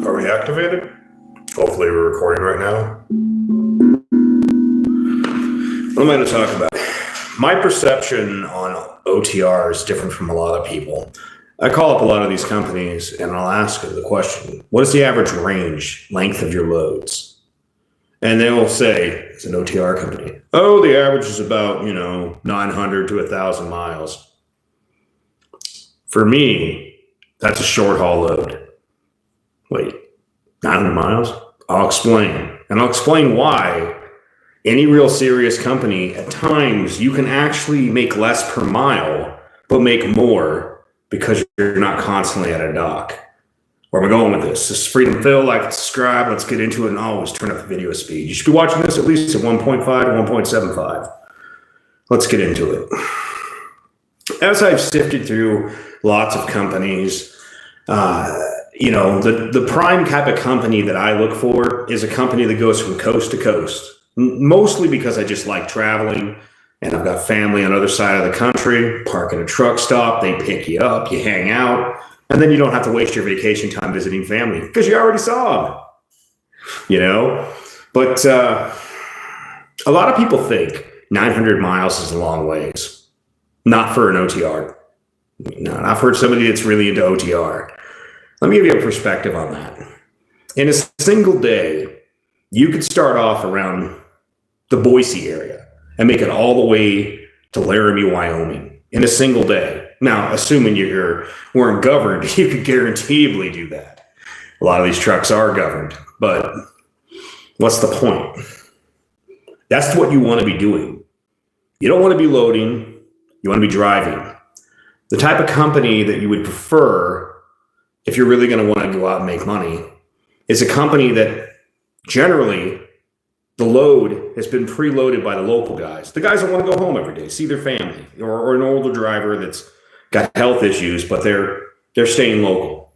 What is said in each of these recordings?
Are we activated? Hopefully we're recording right now. What am I going to talk about? My perception on OTR is different from a lot of people. I call up a lot of these companies and I'll ask them the question, what is the average length of your loads? And they will say, it's an OTR company. Oh, the average is about, 900 to 1,000 miles. For me, that's a short haul load. Wait, 900 miles? I'll explain. And I'll explain why any real serious company, at times, you can actually make less per mile, but make more because you're not constantly at a dock. Where am I going with this? This is Freedom Phil. Like, subscribe. Let's get into it and always turn up the video speed. You should be watching this at least at 1.5 to 1.75. Let's get into it. As I've sifted through lots of companies, the prime type of company that I look for is a company that goes from coast to coast. Mostly because I just like traveling and I've got family on the other side of the country, park at a truck stop, they pick you up, you hang out, and then you don't have to waste your vacation time visiting family because you already saw them, But a lot of people think 900 miles is a long ways. Not for an OTR. No, not for somebody that's really into OTR. Let me give you a perspective on that. In a single day, you could start off around the Boise area and make it all the way to Laramie, Wyoming in a single day. Now, assuming you weren't governed, you could guaranteedly do that. A lot of these trucks are governed, but what's the point? That's what you want to be doing. You don't want to be loading, you want to be driving. The type of company that you would prefer if you're really going to want to go out and make money is a company that generally the load has been preloaded by the local guys. The guys that want to go home every day, see their family, or an older driver that's got health issues, but they're staying local.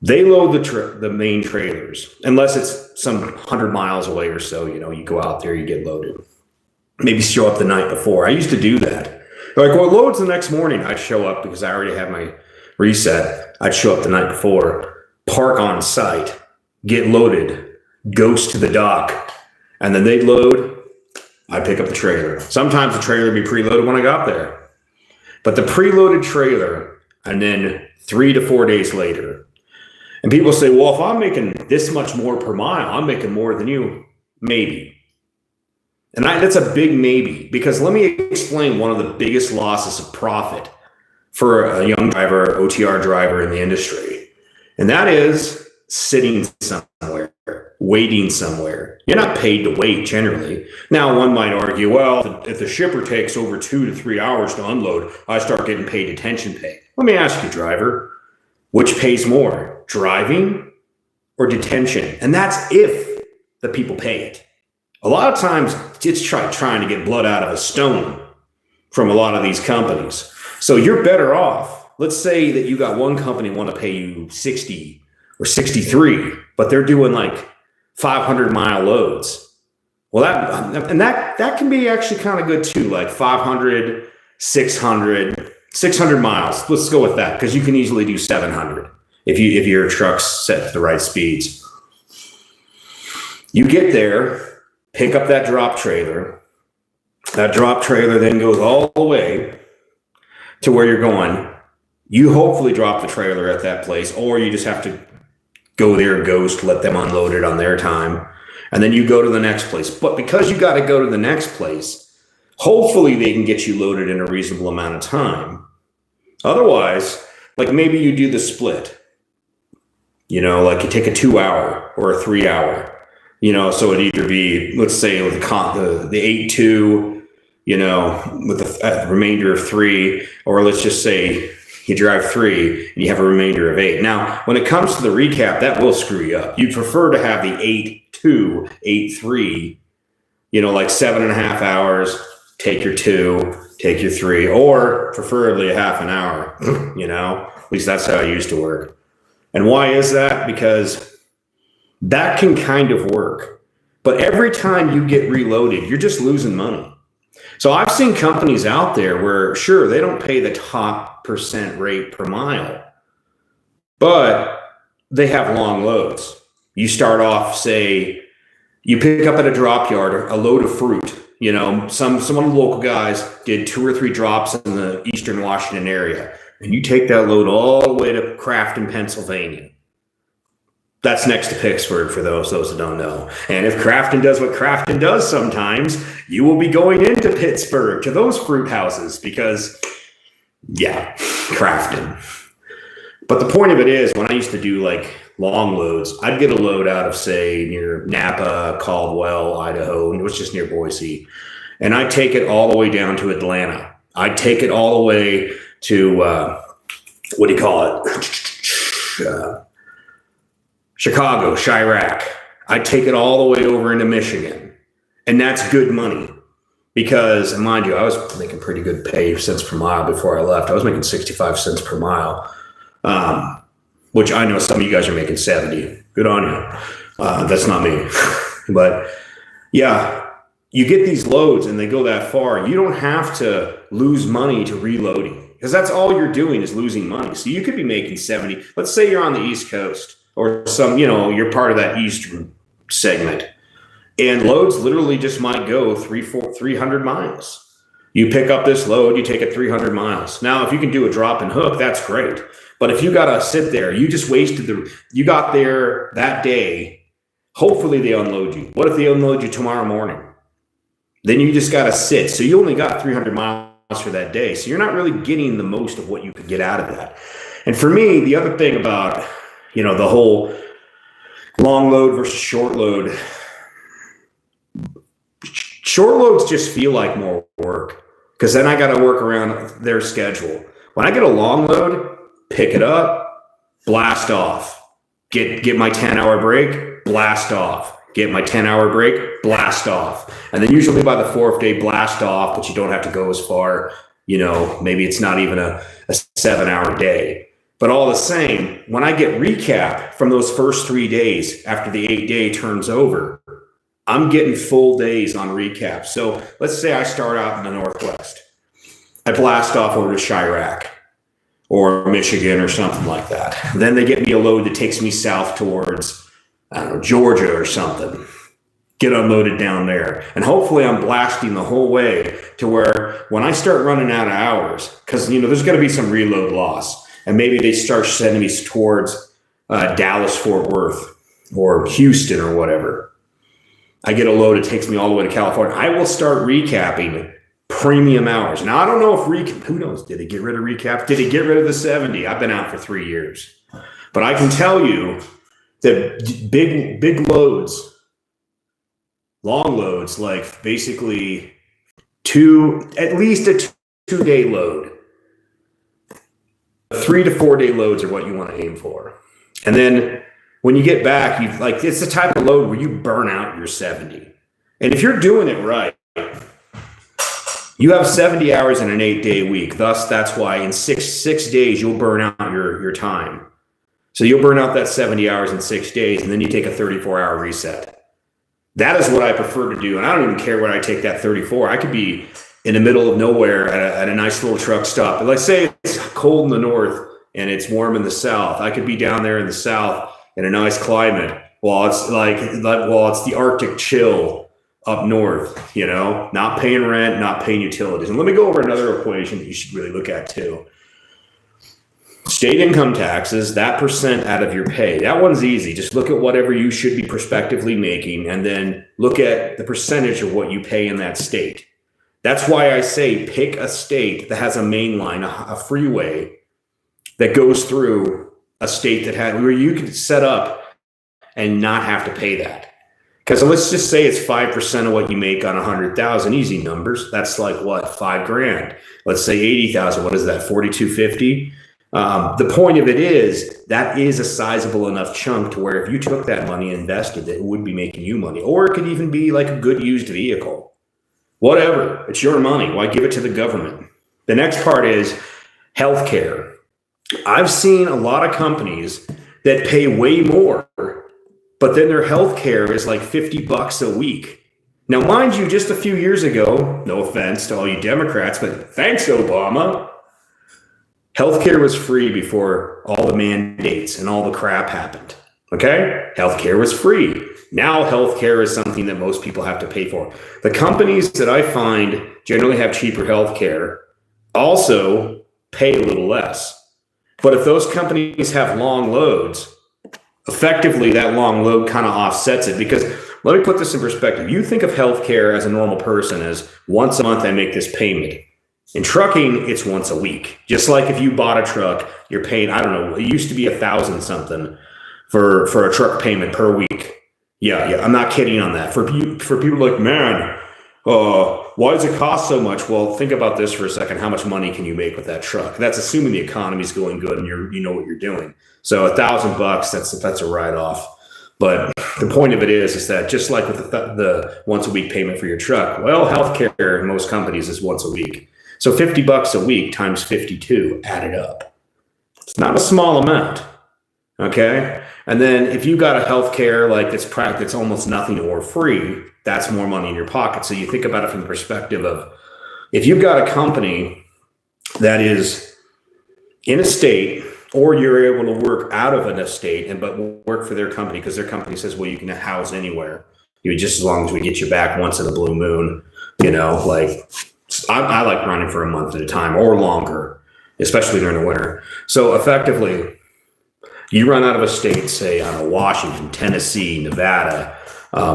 They load the main trailers, unless it's some 100 miles away or so. You go out there, you get loaded. Maybe show up the night before. I used to do that. Like, well, it loads the next morning. I'd show up because I already have my reset. I'd show up the night before, park on site, get loaded, goes to the dock, and then they'd load. I pick up the trailer. Sometimes the trailer would be preloaded when I got there. But the preloaded trailer, and then 3 to 4 days later. And people say, well, if I'm making this much more per mile, I'm making more than you. Maybe. And that's a big maybe, because let me explain one of the biggest losses of profit for a young driver, OTR driver in the industry. And that is sitting somewhere, waiting somewhere. You're not paid to wait generally. Now, one might argue, well, if the shipper takes over 2 to 3 hours to unload, I start getting paid detention pay. Let me ask you, driver, which pays more, driving or detention? And that's if the people pay it. A lot of times it's trying to get blood out of a stone from a lot of these companies. So you're better off. Let's say that you got one company want to pay you 60 or 63, but they're doing like 500-mile loads. Well, that can be actually kind of good too, like 500, 600 miles. Let's go with that, because you can easily do 700 if your truck's set to the right speeds. You get there, pick up that drop trailer. That drop trailer then goes all the way to where you're going. You hopefully drop the trailer at that place, or you just have to go there, ghost, let them unload it on their time. And then you go to the next place. But because you got to go to the next place, hopefully they can get you loaded in a reasonable amount of time. Otherwise, like maybe you do the split. Like you take a 2-hour or a 3-hour. So it'd either be, let's say, with the 8-2, with the remainder of 3, or let's just say you drive 3 and you have a remainder of 8. Now, when it comes to the recap, that will screw you up. You'd prefer to have the 8-2, 8-3, like 7.5 hours, take your 2, take your 3, or preferably a half an hour, at least that's how I used to work. And why is that? Because that can kind of work, but every time you get reloaded, you're just losing money. So I've seen companies out there where, sure, they don't pay the top % rate per mile, but they have long loads. You start off, say, you pick up at a drop yard a load of fruit. You know, some of the local guys did 2 or 3 drops in the Eastern Washington area, and you take that load all the way to Crafton, Pennsylvania. That's next to Pittsburgh for those that don't know. And if Crafton does what Crafton does sometimes, you will be going into Pittsburgh to those fruit houses because, yeah, Crafton. But the point of it is, when I used to do like long loads, I'd get a load out of, say, near Napa, Caldwell, Idaho, and it was just near Boise. And I'd take it all the way down to Atlanta. I'd take it all the way to, what do you call it? Chicago, Chirac. I'd take it all the way over into Michigan. And that's good money. Because, mind you, I was making pretty good pay cents per mile before I left. I was making 65 cents per mile. Which I know some of you guys are making 70. Good on you. That's not me. But yeah, you get these loads and they go that far. You don't have to lose money to reloading because that's all you're doing is losing money. So you could be making 70. Let's say you're on the East Coast or some, you know, you're part of that Eastern segment and loads literally just might go 300 miles. You pick up this load, you take it 300 miles. Now, if you can do a drop and hook, that's great. But if you got to sit there, you just wasted you got there that day. Hopefully they unload you. What if they unload you tomorrow morning? Then you just got to sit. So you only got 300 miles for that day. So you're not really getting the most of what you could get out of that. And for me, the other thing about, you know, the whole long load versus short load, short loads just feel like more work because then I got to work around their schedule. When I get a long load, pick it up, blast off, get my 10-hour break, blast off, get my 10-hour break, blast off. And then usually by the 4th day, blast off, but you don't have to go as far. You know, maybe it's not even a 7-hour day. But all the same, when I get recap from those first 3 days after the 8-day turns over, I'm getting full days on recap. So let's say I start out in the Northwest. I blast off over to Chirac or Michigan or something like that. Then they get me a load that takes me south towards, I don't know, Georgia or something. Get unloaded down there. And hopefully I'm blasting the whole way to where when I start running out of hours, because, you know, there's going to be some reload loss. And maybe they start sending me towards Dallas, Fort Worth, or Houston or whatever. I get a load, it takes me all the way to California. I will start recapping premium hours. Now, I don't know if who knows? Did they get rid of recap? Did they get rid of the 70? I've been out for 3 years. But I can tell you that big loads, long loads, like basically at least a 2-day load. 3 to 4 day loads are what you want to aim for. And then when you get back, it's the type of load where you burn out your 70. And if you're doing it right, you have 70 hours in an 8-day week. Thus, that's why in six days, you'll burn out your time. So you'll burn out that 70 hours in 6 days, and then you take a 34-hour reset. That is what I prefer to do. And I don't even care where I take that 34. I could be in the middle of nowhere at a nice little truck stop. But let's say it's cold in the north and it's warm in the south. I could be down there in the south in a nice climate while it's the Arctic chill up north, you know, not paying rent, not paying utilities. And let me go over another equation that you should really look at too. State income taxes, that percent out of your pay. That one's easy. Just look at whatever you should be prospectively making and then look at the percentage of what you pay in that state. That's why I say pick a state that has a main line, a freeway that goes through a state that where you can set up and not have to pay that. Because let's just say it's 5% of what you make on 100,000, easy numbers. That's like what, $5,000. Let's say 80,000. What is that? 4,250. The point of it is that is a sizable enough chunk to where if you took that money and invested it would be making you money, or it could even be like a good used vehicle. Whatever, it's your money. Why give it to the government? The next part is healthcare. I've seen a lot of companies that pay way more, but then their healthcare is like $50 a week. Now, mind you, just a few years ago, no offense to all you Democrats, but thanks, Obama. Healthcare was free before all the mandates and all the crap happened. Okay? Healthcare was free. Now healthcare is something that most people have to pay for. The companies that I find generally have cheaper healthcare also pay a little less. But if those companies have long loads, effectively that long load kind of offsets it. Because let me put this in perspective. You think of healthcare as a normal person as once a month I make this payment. In trucking, it's once a week. Just like if you bought a truck, you're paying, I don't know, it used to be 1,000 something for a truck payment per week. Yeah, I'm not kidding on that. For people like, man, why does it cost so much? Well, think about this for a second. How much money can you make with that truck? That's assuming the economy's going good and you know what you're doing. So $1,000, that's a write-off. But the point of it is that just like with the once a week payment for your truck, well, healthcare in most companies is once a week. So $50 a week times 52 added up. It's not a small amount. Okay. And then if you got a healthcare like that's almost nothing or free, that's more money in your pocket. So you think about it from the perspective of if you've got a company that is in a state, or you're able to work out of an estate but work for their company because their company says, well, you can house anywhere. Just as long as we get you back once in a blue moon, like I like running for a month at a time or longer, especially during the winter. So effectively, you run out of a state, say, I don't know, Washington, Tennessee, Nevada,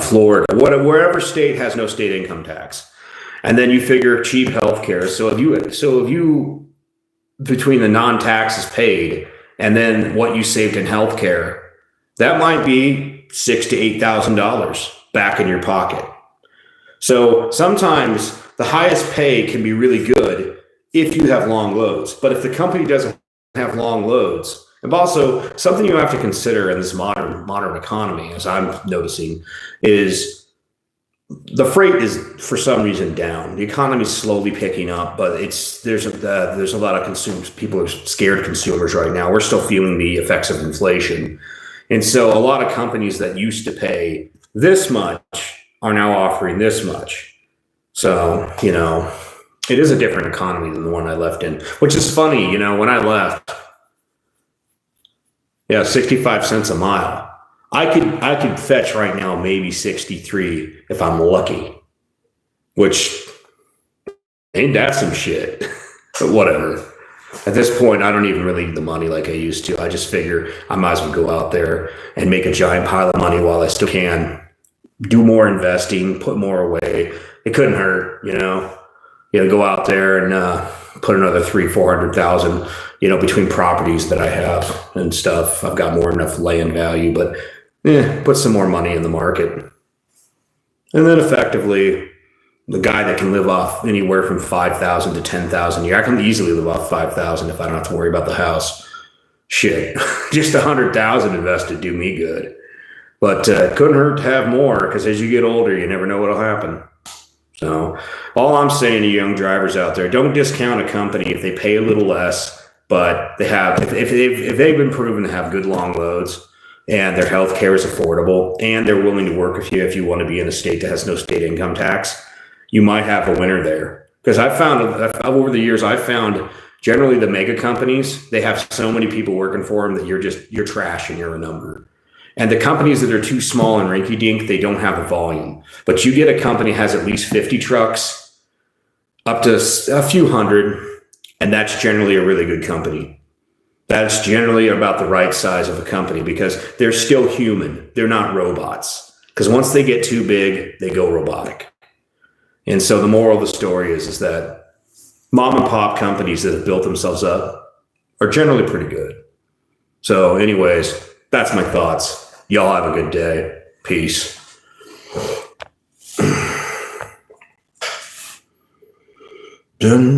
Florida, wherever state has no state income tax. And then you figure cheap healthcare. So if you between the non-taxes paid and then what you saved in healthcare, that might be $6,000 to $8,000 back in your pocket. So sometimes the highest pay can be really good if you have long loads. But if the company doesn't have long loads, and also something you have to consider in this modern economy, as I'm noticing, is the freight is for some reason down. The economy is slowly picking up, but there's a lot of consumers. People are scared consumers right now. We're still feeling the effects of inflation, and so a lot of companies that used to pay this much are now offering this much. So it is a different economy than the one I left in, which is funny. When I left, 65 cents a mile. I could fetch right now maybe 63 if I'm lucky, which ain't that some shit. But whatever. At this point, I don't even really need the money like I used to. I just figure I might as well go out there and make a giant pile of money while I still can. Do more investing, put more away. It couldn't hurt, go out there and put another 300,000-400,000, between properties that I have and stuff. I've got more than enough land value, but put some more money in the market. And then effectively, the guy that can live off anywhere from 5,000 to 10,000 a year, I can easily live off 5,000 if I don't have to worry about the house. Shit, just 100,000 invested do me good. But it couldn't hurt to have more, because as you get older, you never know what'll happen. So all I'm saying to young drivers out there, don't discount a company if they pay a little less, but they have, if they've been proven to have good long loads and their health care is affordable and they're willing to work with you if you want to be in a state that has no state income tax, you might have a winner there. Because I've found over the years, I've found generally the mega companies, they have so many people working for them that you're trash and you're a number. And the companies that are too small and rinky-dink, they don't have the volume. But you get a company that has at least 50 trucks, up to a few hundred, and that's generally a really good company. That's generally about the right size of a company because they're still human. They're not robots. Because once they get too big, they go robotic. And so the moral of the story is that mom and pop companies that have built themselves up are generally pretty good. So anyways, that's my thoughts. Y'all have a good day. Peace. Done.